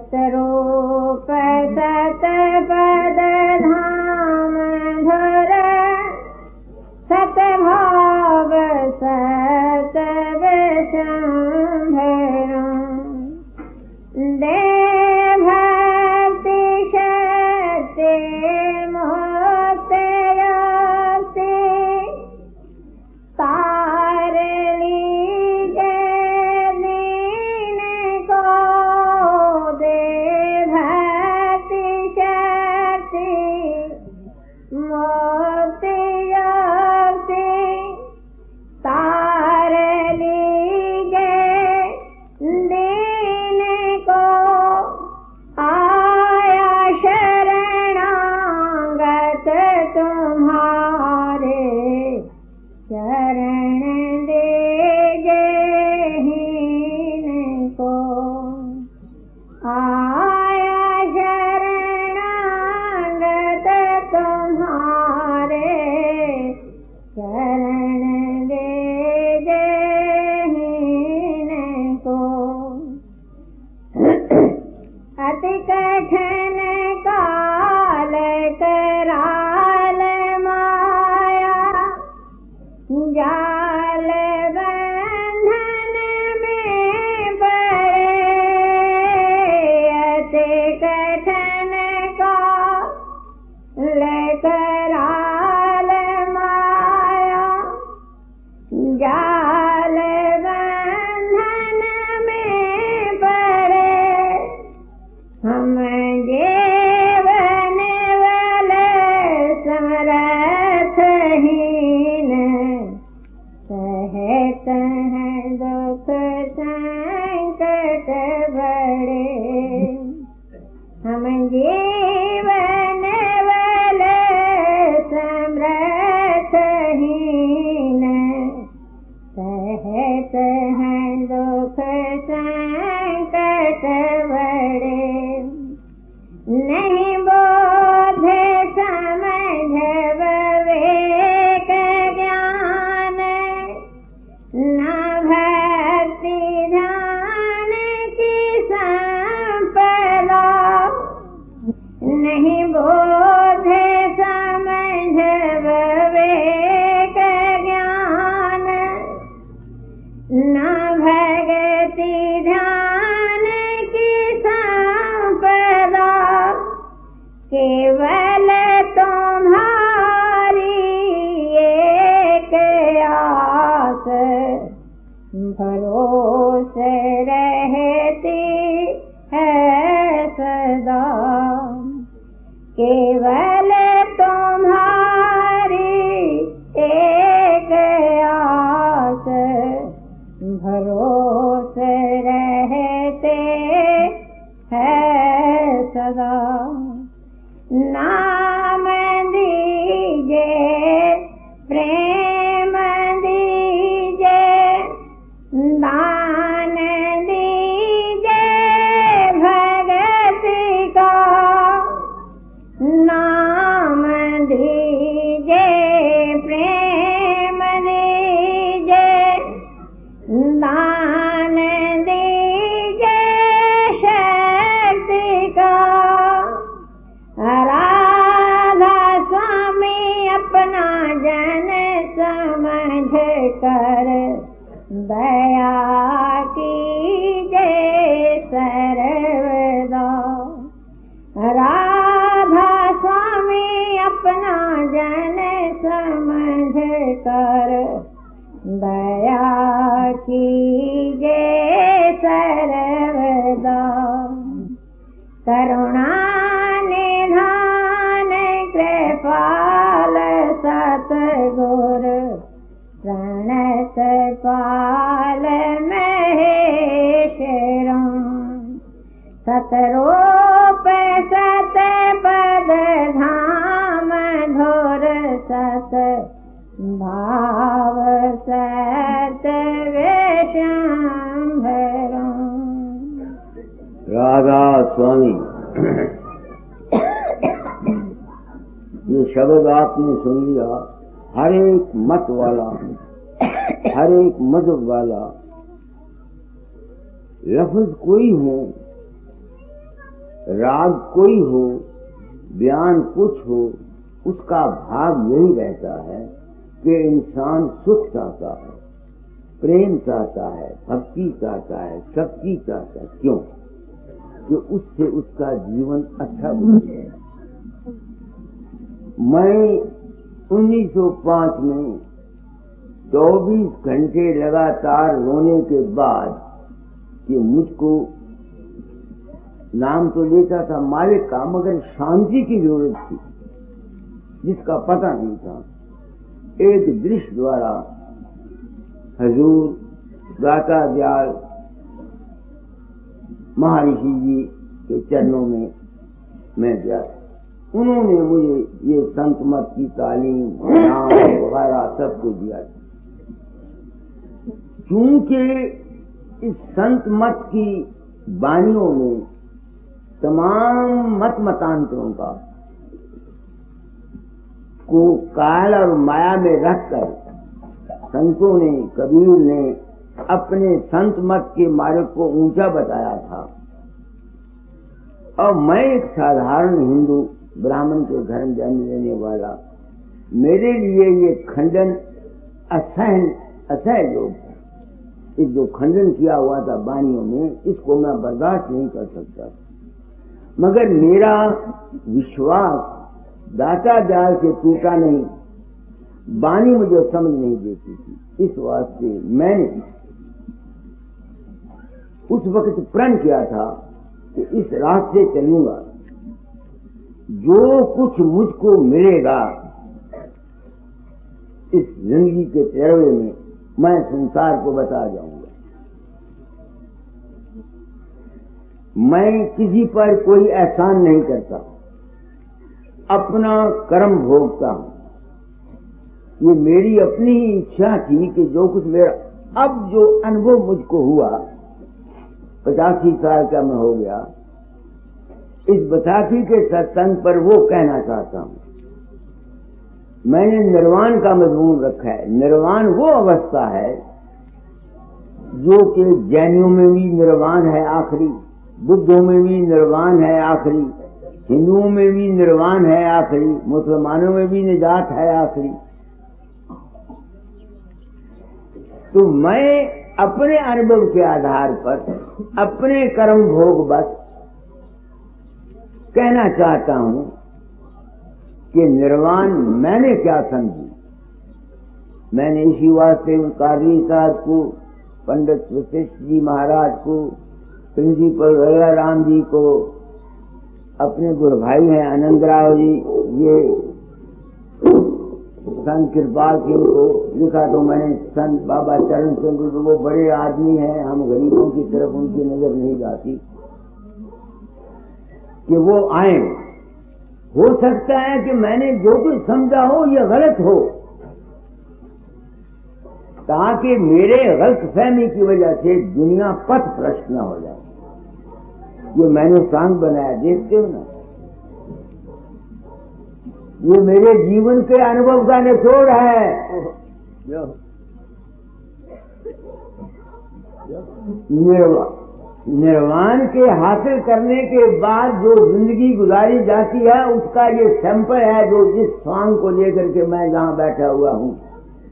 सतरूप सतपद धाम धुर सतभाव सतविशंभरं दे भक्ति शक्ति मुक्ति तार लीजे दीन को दे भक्ति शक्ति मुक्ति तार लीजे दीन को आया शरणागत तुम्हारे शरण दीजे हीन को आया शरणागत तुम्हारे शरण दीजे हीन को अति कठिन काल कराल माया जाल बंधन में पड़े अति कठिन काल कराल माया जाल बंधन में पड़े हम जीवन वाले समरथहीन सहत हैं दुख संकट बड़े हम जीवन वाले समरथहीन सहत हैं दुख संकट बड़े नहीं बोध समझ विवेक ज्ञान ना भक्ति ध्यान की संपदा नहीं बोध समझ विवेक ज्ञान ना भक्ति ध्यान की संपदा केवल तुम्हारी एक आस भरोसे रहती है सदा केवल तुम्हारी एक आस भरोसे रहते हैं सदा नाम दीजे प्रेम दीजे दान दीजे भगति का नाम दीजे प्रेम दीजे दान दीजे शक्ति का राधा स्वामी अपना जन समझ कर दया कीजे सर्वदा राधा स्वामी अपना जन समझ कर दया कीजे सर्वदा करुणा निधान कृपाल सतगुर प्रणत पाल महेश्वरं सतरूप सतपद धाम धुर सत भाव सतविशंभरं राधा स्वामी ये शब्द आपने सुन लिया। हर एक मत वाला, हर एक मजहब वाला लफ्ज कोई हो राग कोई हो, बयान कुछ हो, उसका भाव यही रहता है कि इंसान सुख चाहता है, प्रेम चाहता है, भक्ति चाहता है, शक्ति चाहता है। क्यों? कि उससे उसका जीवन अच्छा बने। मैं 1905 में 24 घंटे लगातार रोने के बाद कि मुझको नाम तो लेता था मालिक का, मगर शांति की जरूरत थी जिसका पता नहीं था। एक दृश्य द्वारा हजूर दाता दयाल महर्षि जी के चरणों में मैं गया था। उन्होंने मुझे ये संत मत की तालीम, नाम वगैरह सब कुछ दिया था। क्योंकि इस संत मत की वाणियों में तमाम मत मतांतरों का को काल और माया में रखकर संतों ने, कबीर ने अपने संत मत के मार्ग को ऊंचा बताया था। और मैं एक साधारण हिंदू ब्राह्मण के घर में जन्म लेने वाला, मेरे लिए ये खंडन असह्य योग है। इस जो खंडन किया हुआ था वाणियों में, इसको मैं बर्दाश्त नहीं कर सकता। मगर मेरा विश्वास दाता दयाल से टूटा नहीं, वाणी मुझे समझ नहीं देती थी। इस वास्ते मैंने उस वक्त प्रण किया था कि इस रास्ते चलूंगा, जो कुछ मुझको मिलेगा इस जिंदगी के तेरवे में मैं संसार को बता जाऊंगा। मैं किसी पर कोई एहसान नहीं करता, अपना कर्म भोगता हूं। ये मेरी अपनी ही इच्छा थी कि जो कुछ मेरा अब जो अनुभव मुझको हुआ, 85 साल का मैं हो गया, इस बैसाखी के सत्संग पर वो कहना चाहता हूं। मैंने निर्वाण का मजमून रखा है। निर्वाण वो अवस्था है जो कि जैनियों में भी निर्वाण है आखिरी, बुद्धों में भी निर्वाण है आखिरी, हिंदुओं में भी निर्वाण है आखिरी, मुसलमानों में भी निजात है आखिरी। तो मैं अपने अनुभव के आधार पर अपने कर्म भोग बस कहना चाहता हूं कि निर्वाण मैंने क्या समझी। मैंने इसी वास्ते कारी साहब को, पंडित वशिष्ठ जी महाराज को, प्रिंसिपल रया राम जी को, अपने गुरु भाई हैं आनंदराव जी, ये संत कृपाल सिंह को लिखा। तो मैंने संत बाबा चरण सिंह को, वो बड़े आदमी हैं, हम गरीबों की तरफ उनकी नजर नहीं जाती, कि वो आए। हो सकता है कि मैंने जो कुछ समझा हो ये गलत हो, ताकि मेरे गलत फहमी की वजह से दुनिया पथ भ्रष्ट न हो जाए। ये मैंने सांग बनाया, देखते हो ना, ये मेरे जीवन के अनुभव का निचोड़ है। निर्वाण के हासिल करने के बाद जो जिंदगी गुजारी जाती है, उसका ये सैंपल है जो जिस स्वांग को लेकर के मैं जहां बैठा हुआ हूं।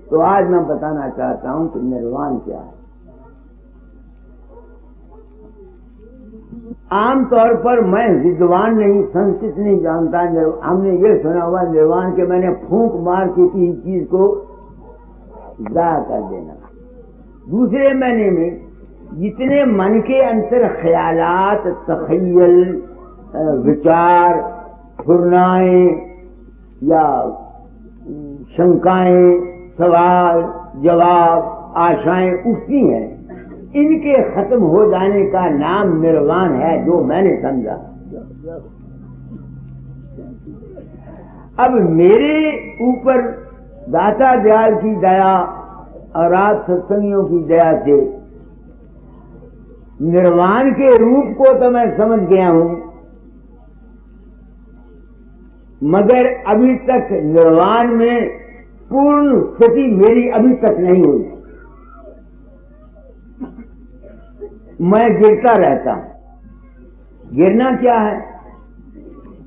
तो आज मैं बताना चाहता हूं कि निर्वाण क्या है। आमतौर पर मैं विद्वान नहीं, संस्कृत नहीं जानता। हमने ये सुना हुआ निर्वाण के मैंने फूंक मार के किसी चीज को जाया कर देना। दूसरे महीने में जितने मन के अंतर ख्यालात, तखय्युल, विचार, फुरनाएं या शंकाएं, सवाल जवाब, आशाएं उठती हैं, इनके खत्म हो जाने का नाम निर्वाण है, जो मैंने समझा। अब मेरे ऊपर दाता दयाल की दया और आप सत्संगियों की दया से निर्वाण के रूप को तो मैं समझ गया हूं, मगर अभी तक निर्वाण में पूर्ण स्थिति मेरी अभी तक नहीं हुई। मैं गिरता रहता हूं, गिरना क्या है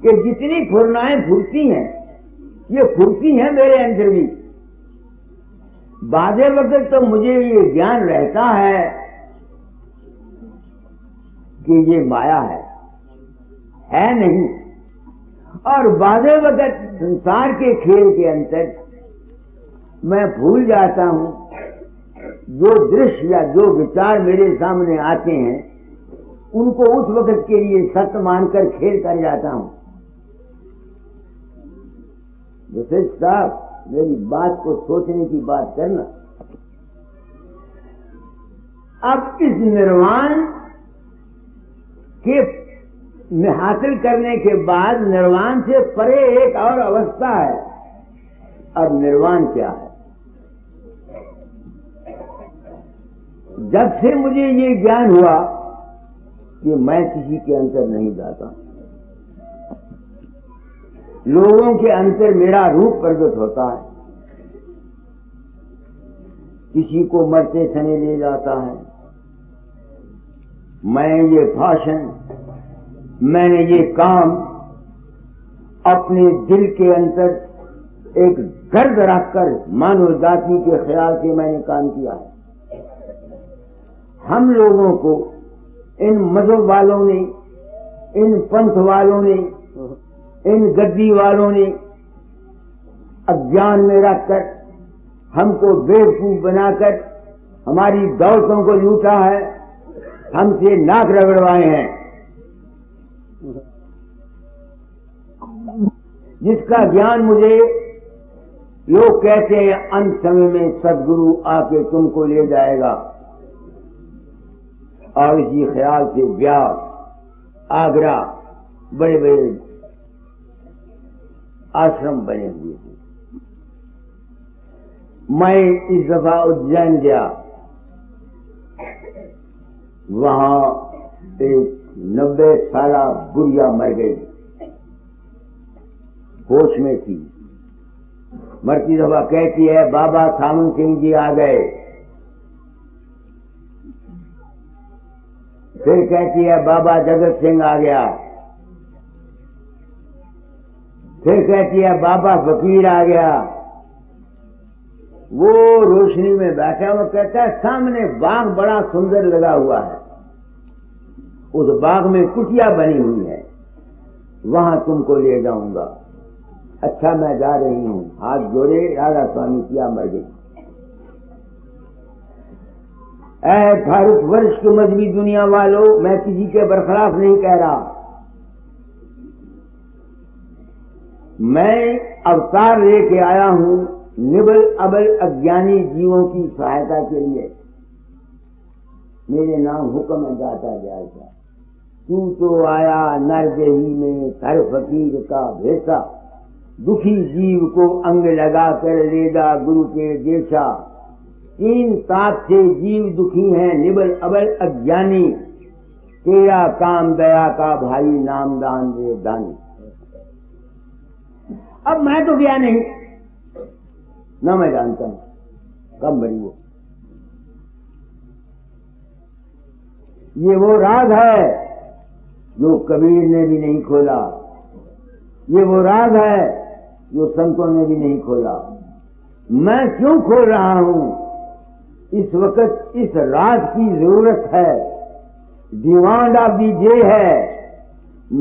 कि जितनी फुरनाएं फूटती हैं, ये फूटती हैं मेरे अंदर भी। बादे वक्त तो मुझे ये ज्ञान रहता है कि ये माया है नहीं, और बादे वक्त संसार के खेल के अंतर मैं भूल जाता हूं। जो दृश्य या जो विचार मेरे सामने आते हैं उनको उस वक्त के लिए सत्य मानकर खेल कर जाता हूं। जैसे साहब, मेरी बात को सोचने की बात करना। अब इस निर्वाण के हासिल करने के बाद निर्वाण से परे एक और अवस्था है। अब निर्वाण क्या है? जब से मुझे ये ज्ञान हुआ कि मैं किसी के अंतर नहीं जाता, लोगों के अंतर मेरा रूप प्रकट होता है। किसी को मरते समय ले जाता है। मैं ये भाषण, मैंने ये काम अपने दिल के अंदर एक गर्द रखकर मानव जाति के ख्याल से मैंने काम किया है। हम लोगों को इन मजहब वालों ने, इन पंथ वालों ने, इन गद्दी वालों ने अज्ञान में रखकर हमको बेवकूफ बनाकर हमारी दौलतों को लूटा है, हमसे नाक रगड़वाए हैं। जिसका ज्ञान मुझे लोग कहते हैं अंत समय में सदगुरु आके तुमको ले जाएगा, और इसी ख्याल से ब्यास, आगरा, बड़े बड़े आश्रम बने हुए हैं। मैं इस दफा उज्जैन गया, वहां एक 90 साला बुढ़िया मर गई, होश में थी। मरती दफा कहती है बाबा सामन सिंह जी आ गए। फिर कहती है बाबा जगत सिंह आ गया। फिर कहती है बाबा फकीर आ गया। वो रोशनी में बैठा हुआ कहता है सामने बाग बड़ा सुंदर लगा हुआ है, उस बाग में कुटिया बनी हुई है, वहां तुमको ले जाऊंगा। अच्छा मैं जा रही हूं। हाथ जोड़े राधा स्वामी किया, मर गई। भारतवर्ष की मजहबी दुनिया वालों, मैं किसी के बरखलाफ नहीं कह रहा। मैं अवतार लेके आया हूं निबल अबल अज्ञानी जीवों की सहायता के लिए। मेरे नाम हुक्म है दाता जायजा। तू तो आया नरदेही में हर फकीर का भेसा, दुखी जीव को अंग लगा कर लेगा गुरु के देशा। 3 ताप से जीव दुखी हैं निबल अबल अज्ञानी, तेरा काम दया का भाई नामदान दे दानी। अब मैं तो गया नहीं, ना मैं जानता हूं कब मरी वो। ये वो राज है जो कबीर ने भी नहीं खोला, ये वो राज है जो संतों ने भी नहीं खोला। मैं क्यों खोल रहा हूं? इस वक्त इस राज की जरूरत है, डिमांड ऑफ दी डे है।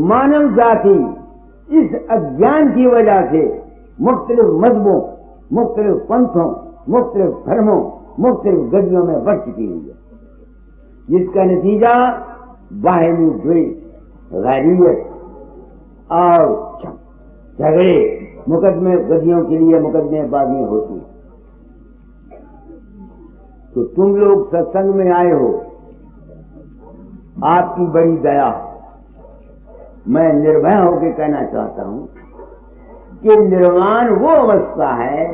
मानव जाति इस अज्ञान की वजह से मुख्तलिफ मजहबों, मुख्तलिफ पंथों, मुख्तलिफ धर्मों, मुख्तलिफ गद्दियों में बढ़ चुकी हुई है, जिसका नतीजा बाहमी द्वेष, गैरियत और झगड़े, मुकदमे, गद्दियों के लिए मुकदमेबाजी होती है। तो तुम लोग सत्संग में आए हो, आपकी बड़ी दया। मैं निर्भय होकर कहना चाहता हूं कि निर्वाण वो अवस्था है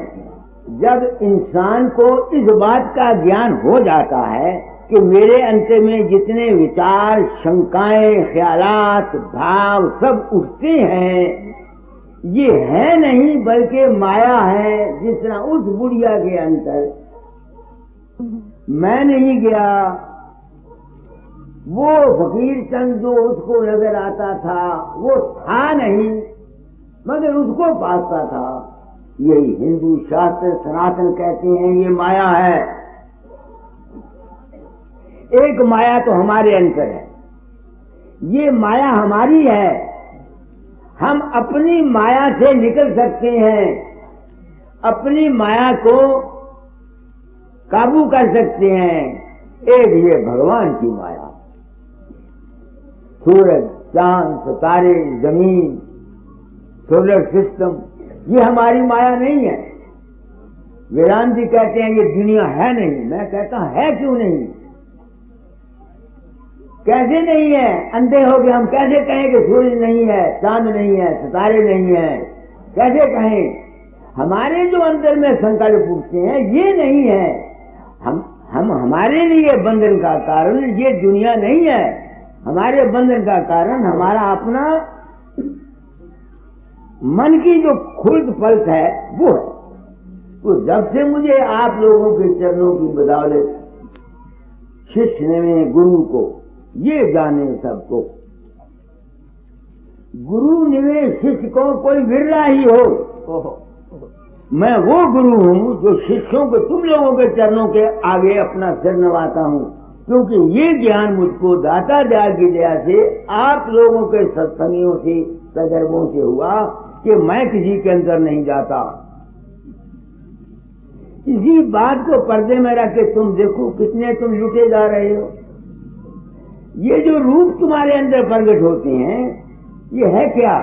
जब इंसान को इस बात का ज्ञान हो जाता है कि मेरे अंतर में जितने विचार, शंकाएं, ख्यालात, भाव सब उठते हैं, ये है नहीं बल्कि माया है। जिस तरह उस बुढ़िया के अंतर मैं नहीं गया, वो फकीर चंद जो उसको नजर आता था वो था नहीं, मगर उसको पाता था। यही हिंदू शास्त्र सनातन कहते हैं ये माया है। एक माया तो हमारे अंदर है, ये माया हमारी है। हम अपनी माया से निकल सकते हैं, अपनी माया को काबू कर सकते हैं। एक ये भगवान की माया, सूरज, चांद, सितारे, जमीन, सोलर सिस्टम, ये हमारी माया नहीं है। वेदांत जी कहते हैं ये दुनिया है नहीं। मैं कहता है क्यों नहीं, कैसे नहीं है? अंधे हो गए हम कैसे कहें कि सूरज नहीं है, चांद नहीं है, सितारे नहीं है? कैसे कहें? हमारे जो अंदर में संकल्प उठते हैं ये नहीं है। हम हमारे लिए बंधन का कारण ये दुनिया नहीं है। हमारे बंधन का कारण हमारा अपना मन की जो खुद पलट है वो है। तो जब से मुझे आप लोगों के चरणों की बदौलत शिष्य ने गुरु को, ये जाने सबको, गुरु निवे शिष्य को कोई विरला ही हो। मैं वो गुरु हूं जो शिष्यों को, तुम लोगों के चरणों के आगे अपना सिर नवाता हूं, क्योंकि ये ज्ञान मुझको दाता दयाल की दया से, आप लोगों के सत्संगियों से, तजर्बों से हुआ कि मैं किसी के अंदर नहीं जाता। इसी बात को पर्दे में रख के तुम देखो कितने तुम लुटे जा रहे हो। ये जो रूप तुम्हारे अंदर प्रकट होते हैं ये है क्या?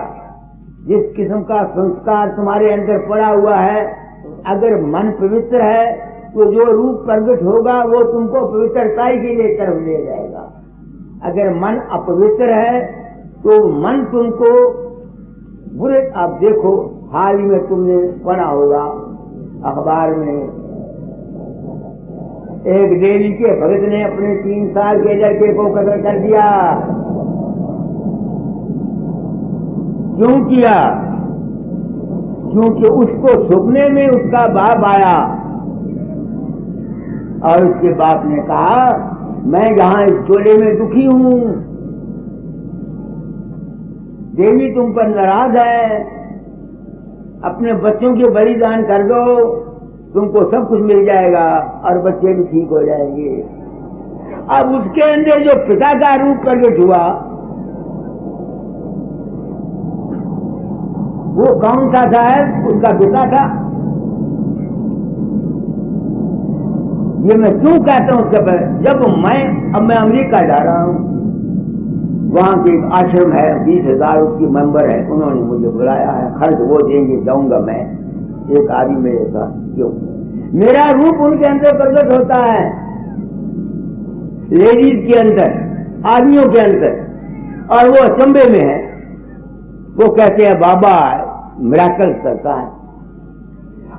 जिस किस्म का संस्कार तुम्हारे अंदर पड़ा हुआ है, अगर मन पवित्र है तो जो रूप प्रकट होगा वो तुमको पवित्रताई के लिए तरफ ले जाएगा। अगर मन अपवित्र है तो मन तुमको बुरे, आप देखो हाल ही में तुमने पढ़ा होगा अखबार में, एक देवी के भगत ने अपने 3 साल के लड़के को कत्ल कर दिया। क्यों किया? क्योंकि उसको सपने में उसका बाप आया और उसके बाप ने कहा मैं यहां इस चोले में दुखी हूं, देवी तुम पर नाराज है, अपने बच्चों के बलिदान कर दो, तुमको सब कुछ मिल जाएगा और बच्चे भी ठीक हो जाएंगे। अब उसके अंदर जो पिता का रूप प्रकट हुआ वो कौन सा था? उसका पिता था। ये मैं क्यों कहता हूं? उसका जब मैं अमेरिका जा रहा हूं, वहां के एक आश्रम है, 20,000 उसकी मेंबर है, उन्होंने मुझे बुलाया है, खर्च वो देंगे, जाऊंगा मैं। एक आदमी मेरे साथ, क्यों? मेरा रूप उनके अंदर प्रकट होता है, लेडीज के अंदर, आदमियों के अंदर, और वो अचंभे में है। वो कहते हैं बाबा मिराकल करता है,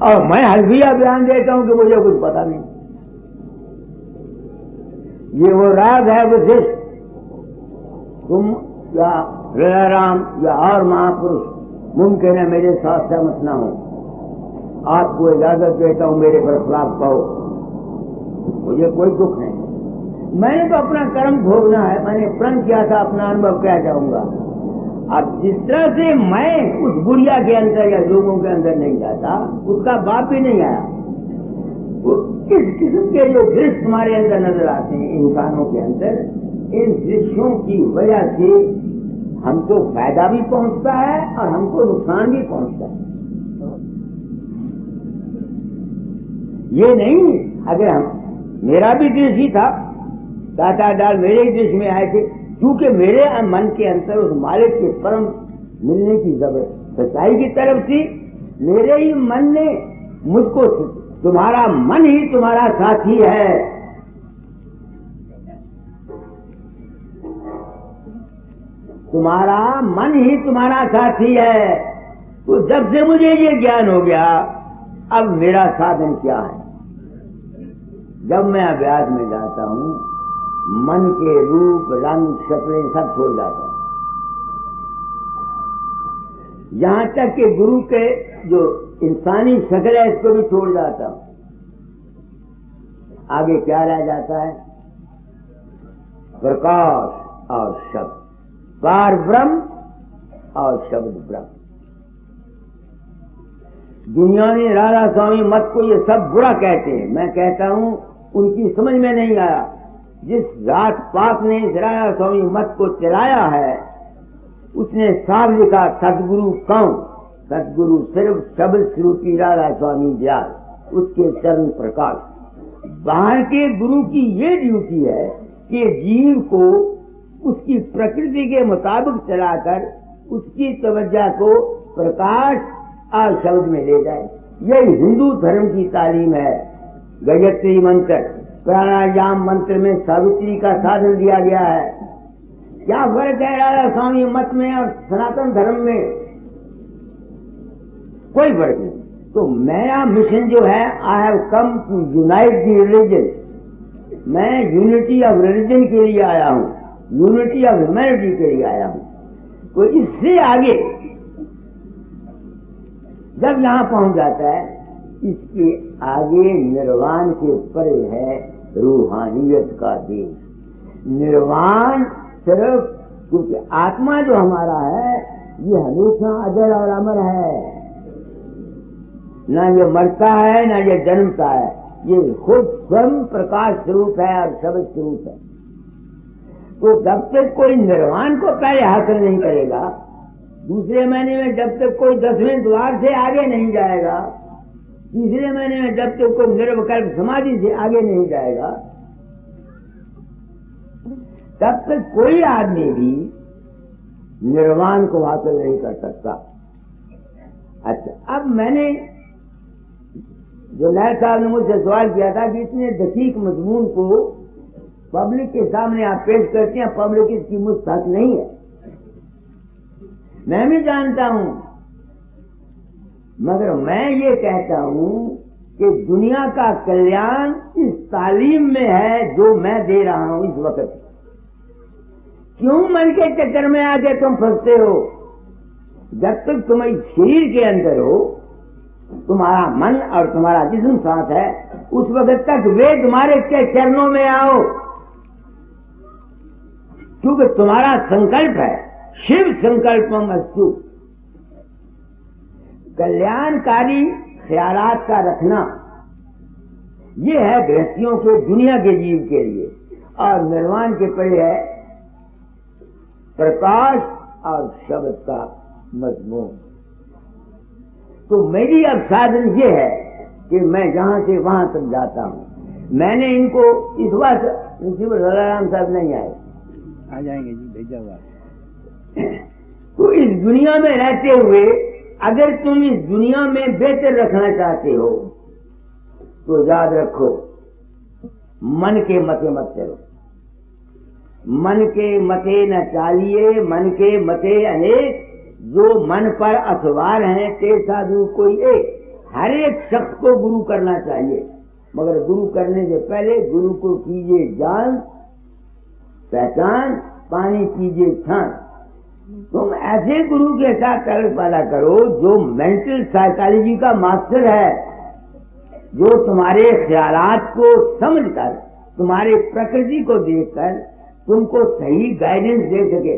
और मैं हल्फिया बयान देता हूं कि मुझे कुछ पता नहीं। ये वो राज है विशिष्ट। तुम या राम या और महापुरुष मुमकिन है मेरे साथ सहमत न हो। आपको इजाजत देता हूं मेरे पर खिलाफ कहो, मुझे कोई दुख नहीं। मैंने तो अपना कर्म भोगना है, मैंने प्रण किया था, अपना अनुभव क्या जाऊंगा। अब जिस तरह से मैं उस बुढ़िया के अंदर या लोगों के अंदर नहीं जाता, उसका बाप भी नहीं आया। वो किस किस्म के जो दृश्य तुम्हारे अंदर नजर आते हैं इंसानों के अंदर, इन दृश्यों की वजह से हमको फायदा भी पहुंचता है और हमको नुकसान भी पहुंचता है। ये नहीं, अगर मेरा भी दृश्य ही था, दाता दाल मेरे ही दृश्य में आए थे, क्योंकि मेरे मन के अंदर उस मालिक के परम मिलने की जबरदस्त सच्चाई की तरफ थी। मेरे ही मन ने मुझको, तुम्हारा मन ही तुम्हारा साथी है, तुम्हारा मन ही तुम्हारा साथी है। तो जब से मुझे ये ज्ञान हो गया, अब मेरा साधन क्या है? जब मैं अभ्यास में जाता हूं, मन के रूप रंग शक्लें सब छोड़ जाता हूं, यहां तक कि गुरु के जो इंसानी शक्ल है इसको भी छोड़ जाता हूं। आगे क्या रह जाता है? प्रकाश और शब्द, पार ब्रह्म और शब्द ब्रह्म। दुनिया में राधा स्वामी मत को ये सब बुरा कहते हैं, मैं कहता हूं उनकी समझ में नहीं आया। जिस जात पात ने इस राधा स्वामी मत को चलाया है उसने साफ लिखा, सदगुरु कौन? सदगुरु सिर्फ शब्द स्वरूपी राधा स्वामी दयाल, उसके चरण प्रकाश। बाहर के गुरु की ये ड्यूटी है कि जीव को उसकी प्रकृति के मुताबिक चलाकर उसकी तवज्जो को प्रकाश और शब्द में ले जाए। यही हिंदू धर्म की तालीम है। गायत्री मंत्र, प्राणायाम मंत्र में सावित्री का साधन दिया गया है। क्या फर्क है राधा स्वामी मत में और सनातन धर्म में? कोई फर्क नहीं। तो मेरा मिशन जो है, I have come to unite the religion. मैं यूनिटी ऑफ रिलीजन के लिए आया हूं, यूनिटी ऑफ ह्यूमैनिटी के लिए आया हूं। तो इससे आगे जब यहां पहुंच जाता है, इसके आगे निर्वाण के परे है रूहानियत का देश। निर्वाण सिर्फ, क्योंकि आत्मा जो हमारा है ये हमेशा अजर और अमर है, ना ये मरता है ना ये जन्मता है। ये खुद स्वयं प्रकाश स्वरूप है और शब्द स्वरूप है। तो जब तक कोई निर्वाण को पहले हासिल नहीं करेगा, दूसरे महीने में जब तक कोई 10वें द्वार से आगे नहीं जाएगा, तीसरे महीने में जब तक कोई निर्विकल्प समाधि से आगे नहीं जाएगा, तब तक कोई आदमी भी निर्वाण को हासिल नहीं कर सकता। अच्छा, अब मैंने जो नायक साहब ने मुझसे सवाल किया था कि इतने दकीक मजमून को पब्लिक के सामने आप पेश करते हैं, पब्लिक इसकी मुस्तहक नहीं है, मैं भी जानता हूं, मगर मैं ये कहता हूं कि दुनिया का कल्याण इस तालीम में है जो मैं दे रहा हूं इस वक्त। क्यों मन के चक्कर में आके तुम फंसते हो? जब तक तुम इस शरीर के अंदर हो, तुम्हारा मन और तुम्हारा जिस्म साथ है, उस वक्त तक वे तुम्हारे के चरणों में आओ, क्योंकि तुम्हारा संकल्प है शिव संकल्पम अस्तु। कल्याणकारी ख्यालात का रखना ये है गृहस्थियों के, दुनिया के जीव के लिए। और निर्वाण के परे है प्रकाश और शब्द का मजमून। तो मेरी अब साधन ये है कि मैं जहां से वहां तक जाता हूं। मैंने इनको इस बार प्रिंसिपल राम साहब नहीं आए, आ जाएंगे जी, भेजा हुआ। तो इस दुनिया में रहते हुए अगर तुम इस दुनिया में बेहतर रखना चाहते हो तो याद रखो, मन के मते मत चलो। मन के मते न चालिए, मन के मते अनेक, जो मन पर अखबार हैं ते साधु कोई एक। हर एक शख्स को गुरु करना चाहिए, मगर गुरु करने से पहले गुरु को कीजिए जान पहचान, पानी कीजिए छान। तुम ऐसे गुरु के साथ ताल्लुक पैदा करो जो मेंटल साइकोलॉजी का मास्टर है, जो तुम्हारे ख्यालात को समझकर, तुम्हारे प्रकृति को देखकर तुमको सही गाइडेंस दे सके।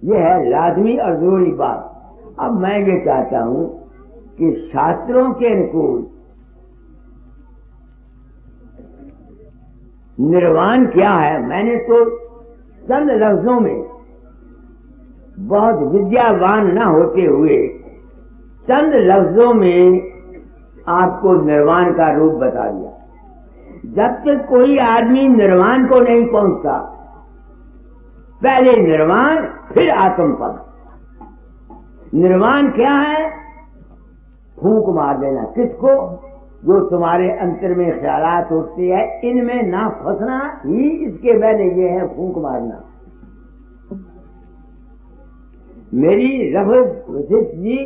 यह है लाजमी और जरूरी बात। अब मैं ये चाहता हूं कि शास्त्रों के अनुकूल निर्वाण क्या है, मैंने तो चंद लफ्जों में, बहुत विद्यावान न होते हुए चंद लफ्जों में आपको निर्वाण का रूप बता दिया। जब तक कोई आदमी निर्वाण को नहीं पहुंचता, पहले निर्वाण फिर आत्मपद। निर्वाण क्या है? फूंक मार देना। किसको? जो तुम्हारे अंतर में ख्यालात उठते हैं, इनमें ना फंसना ही इसके पहले ये है फूंक मारना। मेरी लफ्ज वशिष्ठ जी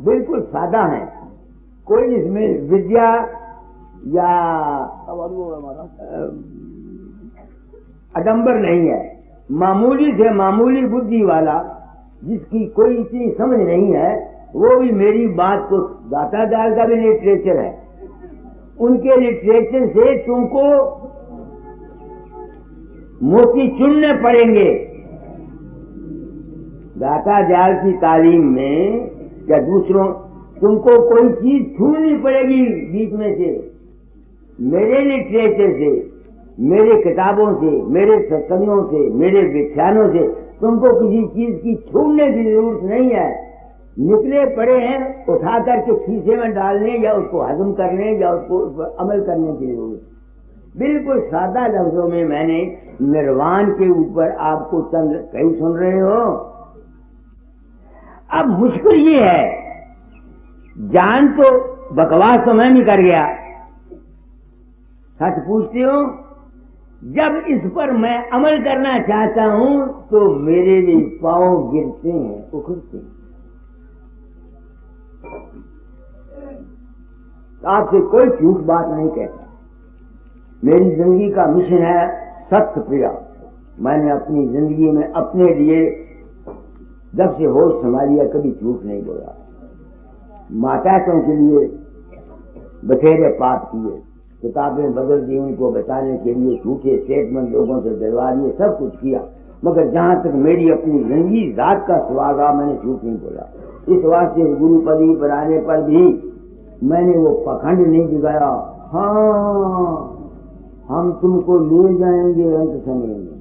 बिल्कुल सादा है, कोई इसमें विद्या या अडंबर नहीं है। मामूली से मामूली बुद्धि वाला, जिसकी कोई इतनी समझ नहीं है, वो भी मेरी बात को, दाता दाल का भी लिटरेचर है, उनके लिटरेचर से तुमको मोती चुनने पड़ेंगे। दाता दयाल की तालीम में या दूसरों, तुमको कोई चीज छूनी पड़ेगी बीच में से। मेरे लिटरेचर से, मेरे किताबों से, मेरे सत्संगों से, मेरे व्याख्यानों से तुमको किसी चीज की छूने की जरूरत नहीं है। निकले पड़े हैं उठा करके शीशे में डालने या उसको हजम करने या उसको अमल करने की जरूरत। बिल्कुल सादा लफ्जों में मैंने निर्वाण के ऊपर आपको चंद कहीं सुन रहे हो। अब मुश्किल ये है, जान तो बकवास तो मैं भी कर गया, सच पूछते हो, जब इस पर मैं अमल करना चाहता हूं तो मेरे भी पांव गिरते हैं, उखड़ते हैं। आपसे कोई झूठ बात नहीं कहता। मेरी जिंदगी का मिशन है सत्य प्रिया। मैंने अपनी जिंदगी में अपने लिए जब से होश संभालिया कभी झूठ नहीं बोला। माताओं के लिए बथेरे पाप किए, किताबें बदल दी, उनको बचाने के लिए झूठे स्टेटमेंट लोगों से दिलवा दिए, सब कुछ किया, मगर जहां तक मेरी अपनी जिंदगी जात का सवाल रहा मैंने झूठ नहीं बोला। इस वास्ते गुरु पदवी पर आने पर भी मैंने वो पखंड नहीं दिखाया, हाँ हम तुमको ले जाएंगे अंत समय में,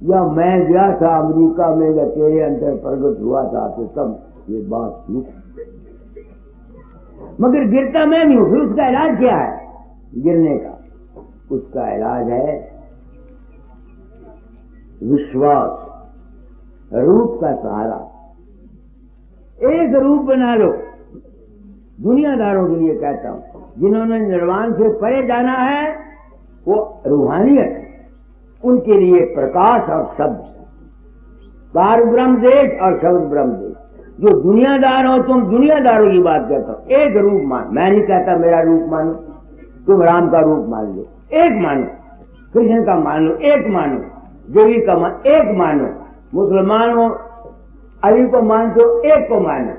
या मैं गया था अमेरिका में या तेरे अंदर प्रकट हुआ था तो तब ये बात थी। मगर गिरता मैं भी हूं, फिर उसका इलाज क्या है गिरने का? उसका इलाज है विश्वास, रूप का सहारा। एक रूप बना लो। दुनियादारों के लिए कहता हूं, जिन्होंने निर्वाण से परे जाना है वो रूहानियत, उनके लिए प्रकाश और शब्द, पार ब्रह्म देश और शब्द ब्रह्म देश। जो दुनियादार हो, तुम दुनियादारों की बात करता हो, एक रूप मान। मैं नहीं कहता मेरा रूप मानो, तुम राम का रूप मान लो, एक मानो, कृष्ण का मान लो, एक मानो, देवी का एक मानो, मुसलमान हो अली को मानते हो, एक को मानो।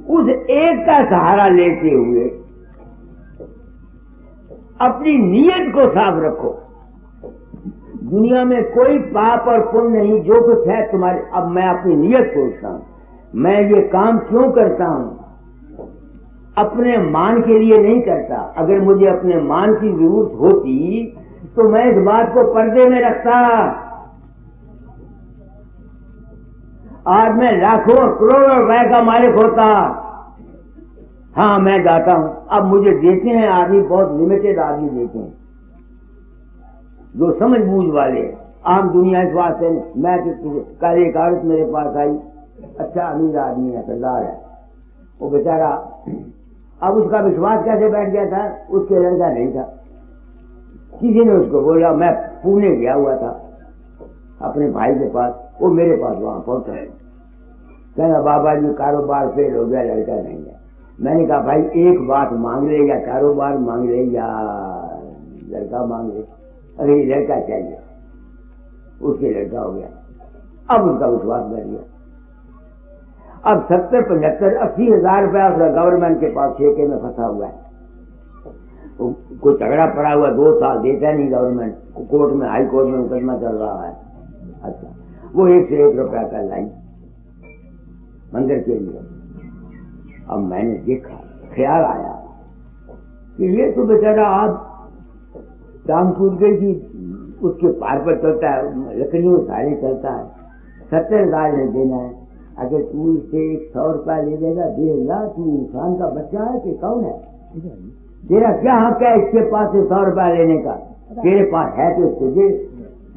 उस एक का सहारा लेते हुए अपनी नीयत को साफ रखो। दुनिया में कोई पाप और पुण्य नहीं, जो कुछ है तुम्हारे। अब मैं अपनी नीयत सोचता हूं, मैं ये काम क्यों करता हूं? अपने मान के लिए नहीं करता। अगर मुझे अपने मान की जरूरत होती तो मैं इस बात को पर्दे में रखता। आज मैं लाखों करोड़ों रुपए का मालिक होता। हाँ मैं जाता हूं। अब मुझे देते हैं आदमी, बहुत लिमिटेड आदमी देते हैं जो समझ बूझ वाले। आम दुनिया इस बात से मैं कल एक औरत मेरे पास आई, अच्छा अमीर आदमी है, सरदार है, वो बेचारा, अब उसका विश्वास कैसे बैठ गया था, उसके लड़का नहीं था। किसी ने उसको बोला, मैं पुणे गया हुआ था अपने भाई के पास, वो मेरे पास वहां पहुंचा, कहना बाबा जी कारोबार फेल हो गया, लड़का नहीं है। मैंने कहा भाई एक बात मांग ले, या कारोबार मांग ले या लड़का मांग ले। अरे लड़का चाहिए, उसके लड़का हो गया। अब उसका विश्वास बैठ गया। अब 70, 75, 80 हजार रुपया उसका गवर्नमेंट के पास ठेके में फंसा हुआ है। कोई झगड़ा पड़ा हुआ, 2 साल देता नहीं गवर्नमेंट, कोर्ट में, हाई कोर्ट में मुकदमा चल रहा है। अच्छा, वो 1 से 1 रुपया का लाई मंदिर के लिए। अब मैंने देखा, ख्याल आया कि ये तो बेचारा आज शाम टूट गई थी, उसके पार पर चलता है, लकड़ियों सारे चलता है, 70 हजार नहीं देना है। अगर तू इससे 100 रुपया ले लेगा, दे ला, तू इंसान का बच्चा है कि कौन है? तेरा क्या हक है इसके पास से 100 रुपया लेने का? तेरे पास है तो उसको दे।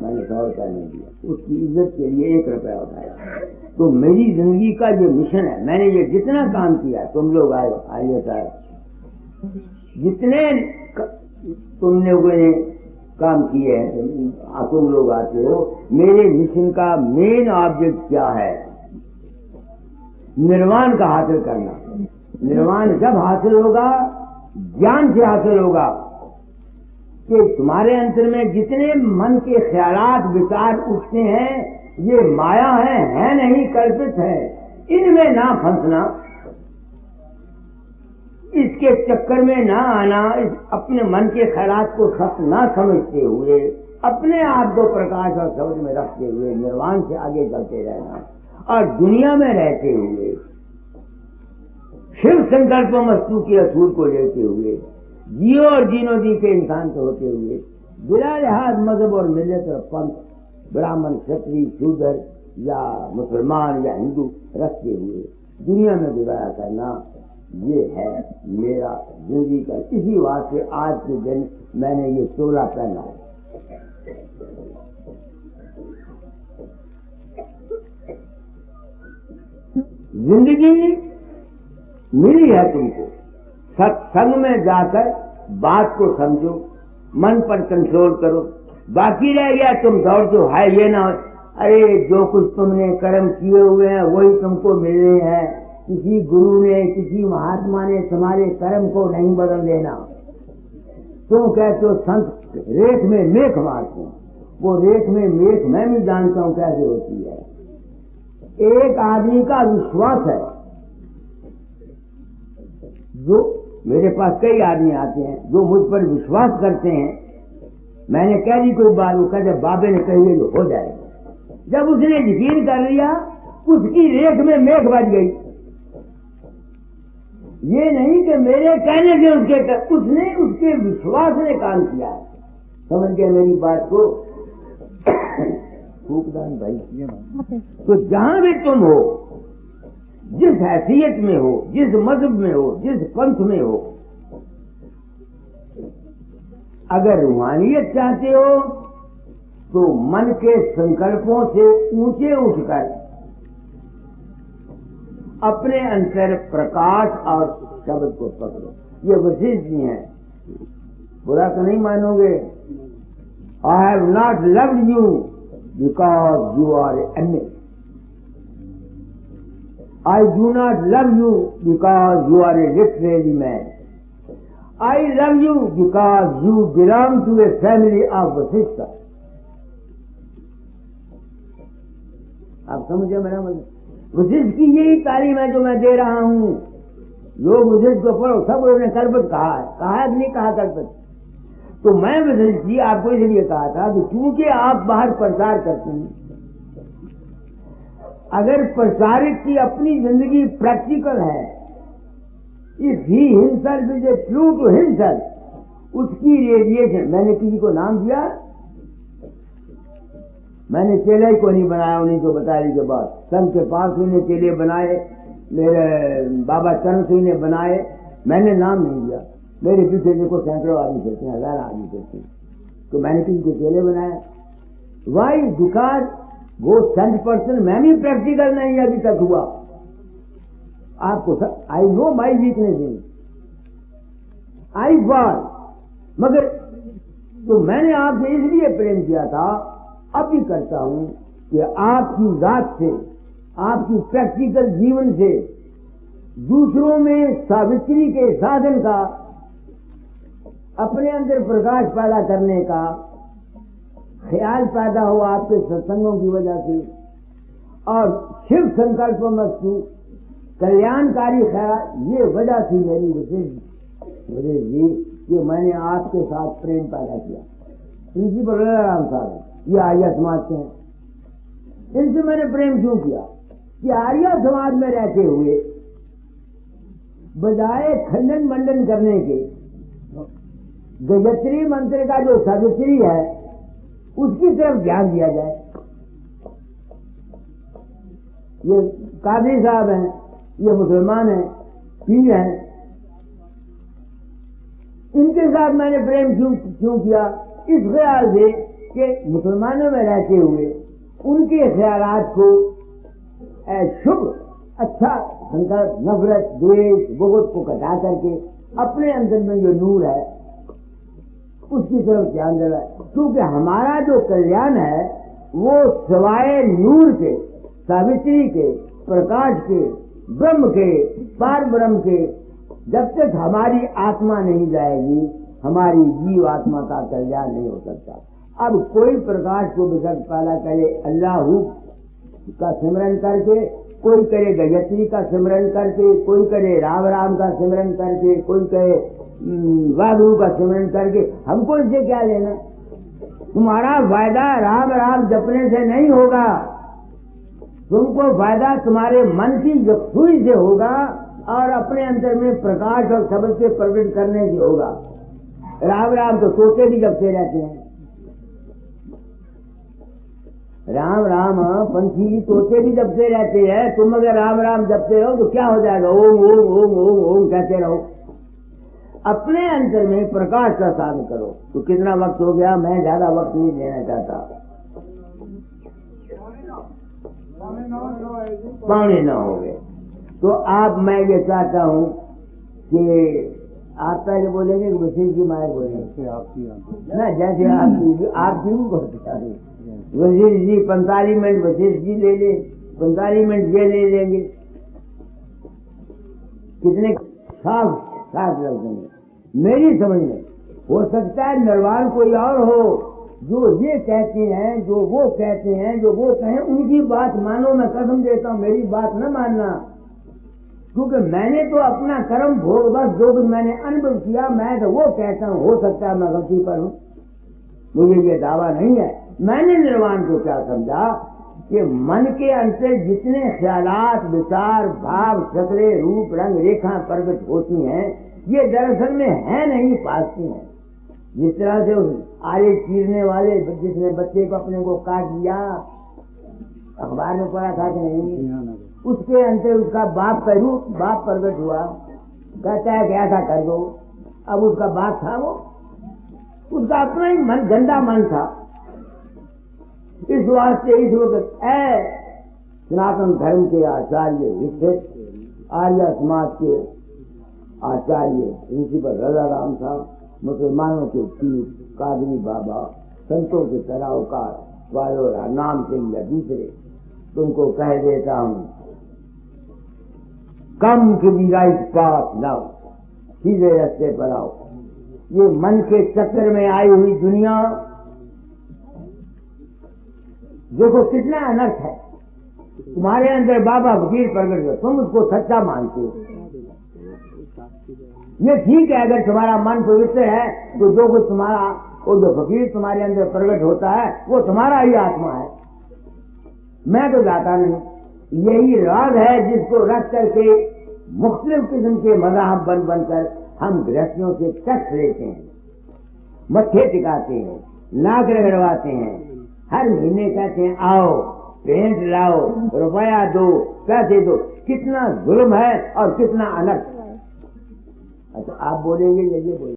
मैंने 100 रुपया नहीं दिया, उसकी इज्जत के लिए 1 रुपया उठाया। तो मेरी जिंदगी का ये मिशन है। मैंने ये जितना काम किया, तुम लोग आए होता है, जितने तुमने काम किए हैं, तुम लोग आते हो, मेरे मिशन का मेन ऑब्जेक्ट क्या है? निर्वाण का हासिल करना। निर्वाण जब हासिल होगा, ज्ञान से हासिल होगा कि तुम्हारे अंतर में जितने मन के ख्यालात विचार उठते हैं, ये माया है नहीं, कल्पित है। इनमें ना फंसना। इसके चक्कर में ना आना, इस अपने मन के ख्यालात को सत्य ना समझते हुए अपने आप को प्रकाश और शब्द में रखते हुए निर्वाण से आगे चलते रहना, और दुनिया में रहते हुए शिव संकल्प मस्तु के असूल को लेते हुए जियो और जीनो जी के इंसान को होते हुए बिना लिहाज मजहब और मिलत और पंथ, ब्राह्मण, क्षत्रिय, शूद्र या मुसलमान या हिंदू रखते हुए दुनिया में गुजारा करना, ये है मेरा जिंदगी का। इसी वास्ते आज के दिन मैंने ये चोला पहना है। जिंदगी मिली है तुमको, सत्संग में जाकर बात को समझो, मन पर कंट्रोल करो। बाकी रह गया तुम दौड़ते है, ये ना हो अरे जो कुछ तुमने कर्म किए हुए हैं वही तुमको मिल रहे हैं। किसी गुरु ने, किसी महात्मा ने तुम्हारे कर्म को नहीं बदल देना। तुम कहते हो संत रेत में मेख मारते हैं, वो रेत में मेख मैं भी जानता हूं कैसे होती है। एक आदमी का विश्वास है, जो मेरे पास कई आदमी आते हैं जो मुझ पर विश्वास करते हैं। मैंने कह दी कोई बात, वो कहते बाबे ने कही जो हो जाएगा। जब उसने यकीन कर लिया, उसकी रेख में मेघ बज गई। ये नहीं कि मेरे कहने से उसने उसके विश्वास ने काम किया है। समझ गए मेरी बात को? फूकदान भाई, तो जहां भी तुम हो, जिस हैसियत में हो, जिस मजहब में हो, जिस पंथ में हो, अगर रूहानियत चाहते हो तो मन के संकल्पों से ऊंचे उठकर अपने अंतर प्रकाश और शब्द को पकड़ो। ये वशिष्ठ जी हैं, बुरा तो नहीं मानोगे। I have not loved you because you are enemy. I do not love you because you are a literary man. I love you because you belong to a family of Vasishtha. आप समझे मेरा मतलब? वशिष्ठ की यही तालीम है जो मैं दे रहा हूं। लोग वशिष्ठ को पढ़ो, सब उन्होंने कल्पत कहा है कि नहीं कहा कल्पत? तो मैं वशिष्ठ जी आपको इसलिए कहा था कि क्योंकि आप बाहर प्रचार करते हैं, अगर प्रचारक की अपनी जिंदगी प्रैक्टिकल है, if he himself is a true to himself, उसकी रेडिएशन, मैंने किसी को नाम दिया, मैंने चेला ही को नहीं बनाया उन्हीं को बताने के बाद। संत के पास उन्हें चेले बनाए, मेरे बाबा चरण सिंह ने बनाए, मैंने नाम नहीं दिया। मेरे पीछे देखो सैकड़ों आदमी चलते हैं, 1000 आदमी चलते हैं, तो मैंने किसी को चेले बनाया। वाई? बिकॉज वो 100% मैं भी प्रैक्टिकल नहीं अभी तक हुआ। आपको I know my weakness, I fall, मगर तो मैंने आपसे इसलिए प्रेम किया था, अब भी करता हूं कि आपकी जात से, आपकी प्रैक्टिकल जीवन से दूसरों में सावित्री के साधन का, अपने अंदर प्रकाश पैदा करने का ख्याल पैदा हुआ आपके सत्संगों की वजह से। और शिव संकल्प मस्तु कल्याणकारी ख्याल, ये वजह थी मेरी विशेष जी कि मैंने आपके साथ प्रेम पैदा किया। प्रिंसिपल राम साहब ये आर्य समाज के हैं, इनसे मैंने प्रेम क्यों किया कि आर्य समाज में रहते हुए बजाय खंडन मंडन करने के गायत्री मंत्र का जो सावित्री है उसकी तरफ ध्यान दिया जाए। ये कादरी साहब हैं, ये मुसलमान हैं, पीर हैं, इनके साथ मैंने प्रेम क्यों किया? इस ख्याल से कि मुसलमानों में रहते हुए उनके ख्यालात को शुभ, अच्छा संकल्प, नफरत, द्वेष, बुग़्ज़ को घटा करके अपने अंदर में जो नूर है उसकी तरफ ध्यान देना। क्योंकि हमारा जो कल्याण है वो सिवाय नूर के, सावित्री के, प्रकाश के, ब्रह्म के, पार ब्रह्म के, जब तक हमारी आत्मा नहीं जाएगी हमारी जीव आत्मा का कल्याण नहीं हो सकता। अब कोई प्रकाश को बेशक पैदा करे, अल्लाह का सिमरन करके कोई करे गायत्री का सिमरन करके, कोई करे राम राम का सिमरन करके, कोई करे वागुरु का सिमरन करके, हमको इससे क्या लेना? तुम्हारा फायदा राम राम जपने से नहीं होगा, तुमको फायदा तुम्हारे मन की यकसुई से होगा और अपने अंदर में प्रकाश और शब्द से प्रकट करने से होगा। राम राम तो तोते भी जपते रहते हैं, राम राम पंछी तोते भी जपते रहते हैं। तुम अगर राम राम जपते रहो तो क्या हो जाएगा? ओम ओम ओम ओम ओम कहते रहो। अपने अंदर में प्रकाश का साधन करो। तो कितना वक्त हो गया? मैं ज्यादा वक्त नहीं देना चाहता। 9:15 हो गए। तो आप, मैं ये चाहता हूँ कि आप पहले बोलेंगे कि वसीर जी माए बोलेंगे ना, जैसे आप जी वजीर जी 45 मिनट वजीर जी ले ले, 45 मिनट ये ले लेंगे। कितने साफ लग देंगे मेरी समझ में। हो सकता है निर्वाण कोई और हो, जो ये कहते हैं, जो वो कहते हैं, जो वो कहें उनकी बात मानो। मैं कसम देता हूँ मेरी बात न मानना, क्योंकि मैंने तो अपना कर्म भोग, बस जो कुछ मैंने अनुभव किया मैं तो वो कहता हूँ। हो सकता है मैं गलती पर हूँ, मुझे ये दावा नहीं है। मैंने निर्वाण को क्या समझा कि मन के अंदर जितने ख्यालात, विचार, भाव, चक्रे, रूप, रंग, रेखा प्रकट होती हैं, ये दरअसल में है नहीं, पासती हैं। जिस तरह से आरे चीरने वाले जिसने बच्चे को अपने को काट लिया, अखबार में पढ़ा था कि नहीं, उसके अंदर उसका बाप का रूप, बाप प्रकट हुआ, कहता है कि ऐसा कर दो। अब उसका बाप था वो, उसका अपना ही मन, गंदा मन था। इस वास्ते इस वक्त सनातन धर्म के आचार्य, विशिष्ट आर्य समाज के आचार्य प्रिंसिपल रजाराम साहब, मुसलमानों के पीर कादरी बाबा, संतों के तरावकार वालों नाम सिंह या दूसरे, तुमको कह देता हूं, come to be right path now, सीधे रास्ते पर आओ। ये मन के चक्कर में आई हुई दुनिया देखो कितना अनर्थ है। तुम्हारे अंदर बाबा फकीर प्रकट हो, तुम उसको सच्चा मानते हो। ये ठीक है, अगर तुम्हारा मन पवित्र है तो जो कुछ तुम्हारा, वो जो फकीर तुम्हारे अंदर प्रकट होता है वो तुम्हारा ही आत्मा है। मैं तो जाता नहीं। यही राग है जिसको रख करके मुख्तलिफ किस्म के मज़ाहब बन बनकर हम गृहस्थियों से टैक्स लेते हैं, मत्थे टिकाते हैं, नाक रगड़वाते हैं, हर महीने कहते हैं आओ पेंट लाओ, रुपया दो, पैसे दो। कितना जुल्म है और कितना अनर्थ। अच्छा आप बोलेंगे, ये बोलेंगे।